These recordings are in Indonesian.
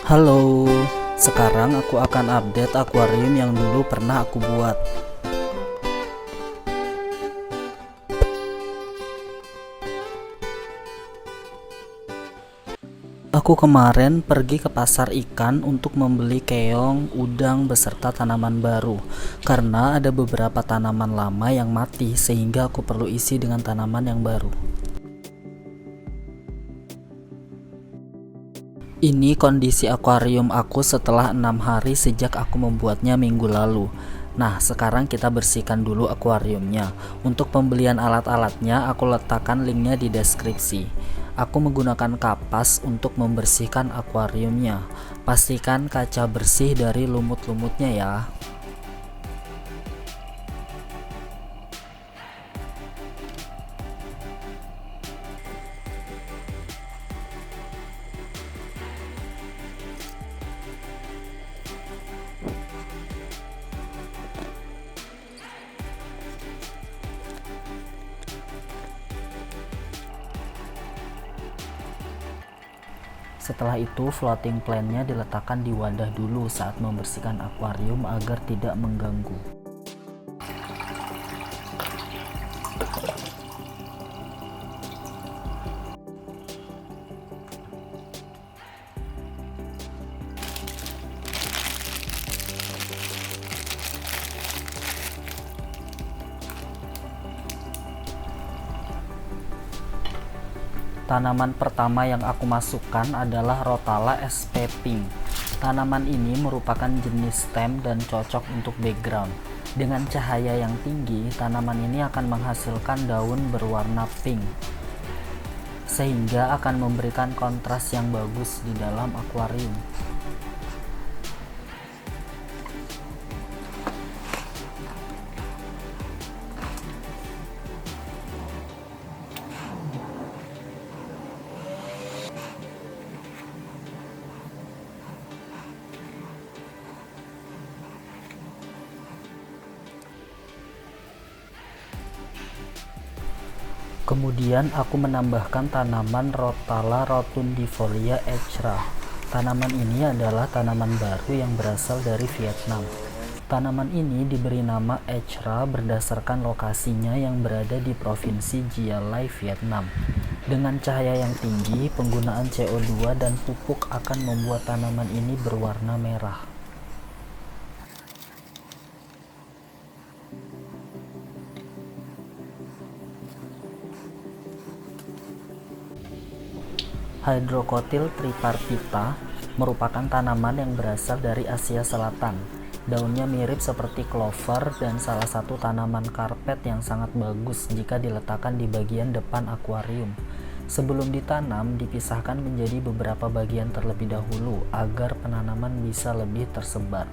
Halo, sekarang aku akan update akuarium yang dulu pernah aku buat. Aku kemarin pergi ke pasar ikan untuk membeli keong, udang, beserta tanaman baru. Karena ada beberapa tanaman lama yang mati sehingga aku perlu isi dengan tanaman yang baru. Ini kondisi akuarium aku setelah 6 hari sejak aku membuatnya minggu lalu. Nah, sekarang kita bersihkan dulu akuariumnya. Untuk pembelian alat-alatnya, aku letakkan linknya di deskripsi. Aku menggunakan kapas untuk membersihkan akuariumnya. Pastikan kaca bersih dari lumut-lumutnya ya. Setelah itu floating plan-nya diletakkan di wadah dulu saat membersihkan akuarium agar tidak mengganggu. Tanaman pertama yang aku masukkan adalah Rotala SP Pink. Tanaman ini merupakan jenis stem dan cocok untuk background. Dengan cahaya yang tinggi, tanaman ini akan menghasilkan daun berwarna pink, sehingga akan memberikan kontras yang bagus di dalam akuarium. Kemudian aku menambahkan tanaman Rotala rotundifolia Echra. Tanaman ini adalah tanaman baru yang berasal dari Vietnam. Tanaman ini diberi nama Echra berdasarkan lokasinya yang berada di provinsi Gia Lai, Vietnam. Dengan cahaya yang tinggi, penggunaan CO2 dan pupuk akan membuat tanaman ini berwarna merah. Hydrocotyl tripartita merupakan tanaman yang berasal dari Asia Selatan. Daunnya mirip seperti clover dan salah satu tanaman karpet yang sangat bagus jika diletakkan di bagian depan akuarium. Sebelum ditanam, dipisahkan menjadi beberapa bagian terlebih dahulu agar penanaman bisa lebih tersebar.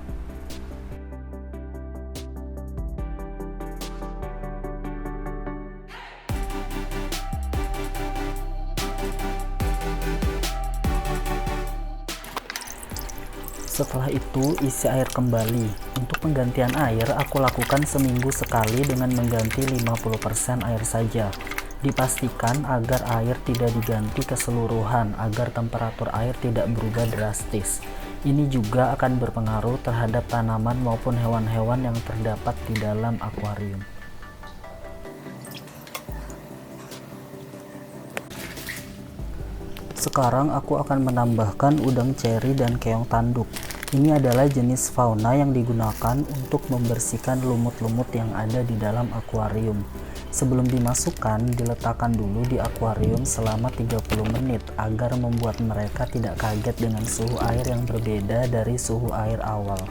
Setelah itu, isi air kembali. Untuk penggantian air, aku lakukan seminggu sekali dengan mengganti 50% air saja. Dipastikan agar air tidak diganti keseluruhan agar temperatur air tidak berubah drastis. Ini juga akan berpengaruh terhadap tanaman maupun hewan-hewan yang terdapat di dalam akuarium. Sekarang aku akan menambahkan udang ceri dan keong tanduk. Ini adalah jenis fauna yang digunakan untuk membersihkan lumut-lumut yang ada di dalam akuarium. Sebelum dimasukkan, diletakkan dulu di akuarium selama 30 menit agar membuat mereka tidak kaget dengan suhu air yang berbeda dari suhu air awal.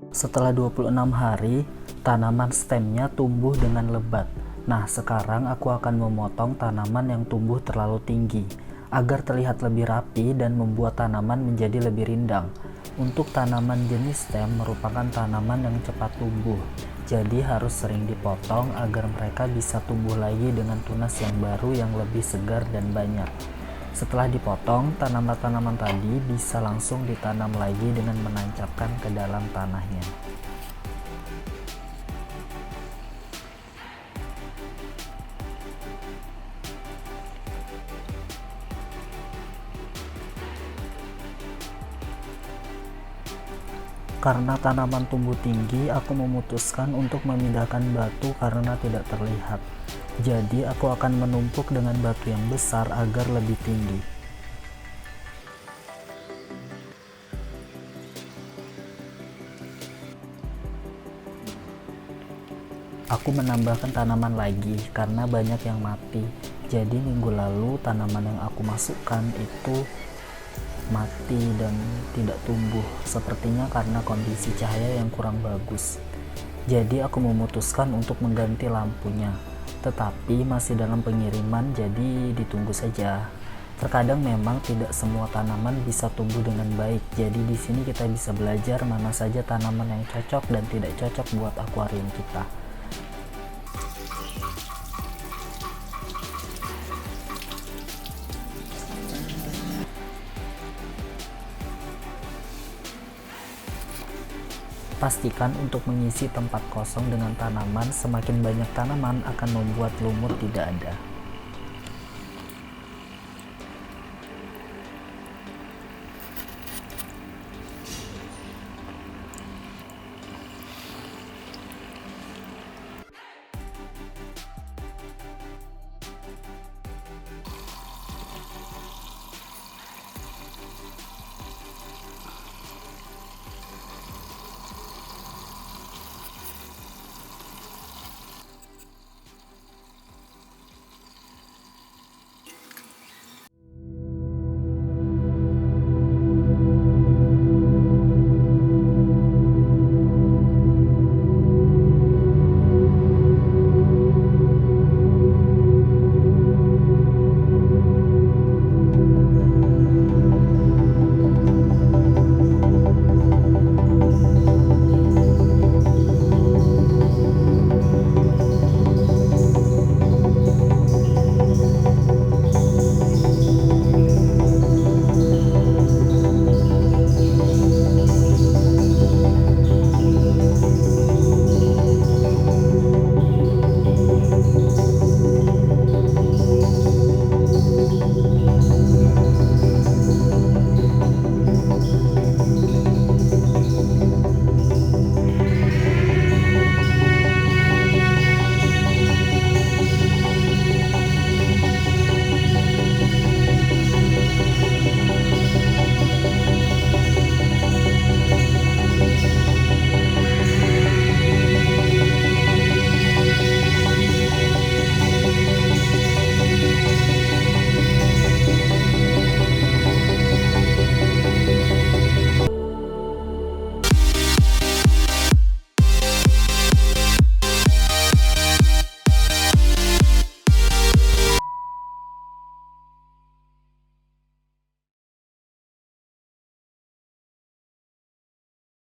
Setelah 26 hari, tanaman stemnya tumbuh dengan lebat. Nah, sekarang aku akan memotong tanaman yang tumbuh terlalu tinggi agar terlihat lebih rapi dan membuat tanaman menjadi lebih rindang. Untuk tanaman jenis stem merupakan tanaman yang cepat tumbuh, jadi harus sering dipotong agar mereka bisa tumbuh lagi dengan tunas yang baru yang lebih segar dan banyak. Setelah dipotong, tanaman-tanaman tadi bisa langsung ditanam lagi dengan menancapkan ke dalam tanahnya. Karena tanaman tumbuh tinggi, aku memutuskan untuk memindahkan batu karena tidak terlihat. Jadi aku akan menumpuk dengan batu yang besar agar lebih tinggi. Aku menambahkan tanaman lagi karena banyak yang mati. Jadi minggu lalu tanaman yang aku masukkan itu mati dan tidak tumbuh, sepertinya karena kondisi cahaya yang kurang bagus. Jadi aku memutuskan untuk mengganti lampunya, tetapi masih dalam pengiriman, jadi ditunggu saja. Terkadang memang tidak semua tanaman bisa tumbuh dengan baik, jadi di sini kita bisa belajar mana saja tanaman yang cocok dan tidak cocok buat akuarium kita. Pastikan untuk mengisi tempat kosong dengan tanaman. Semakin banyak tanaman akan membuat lumut tidak ada.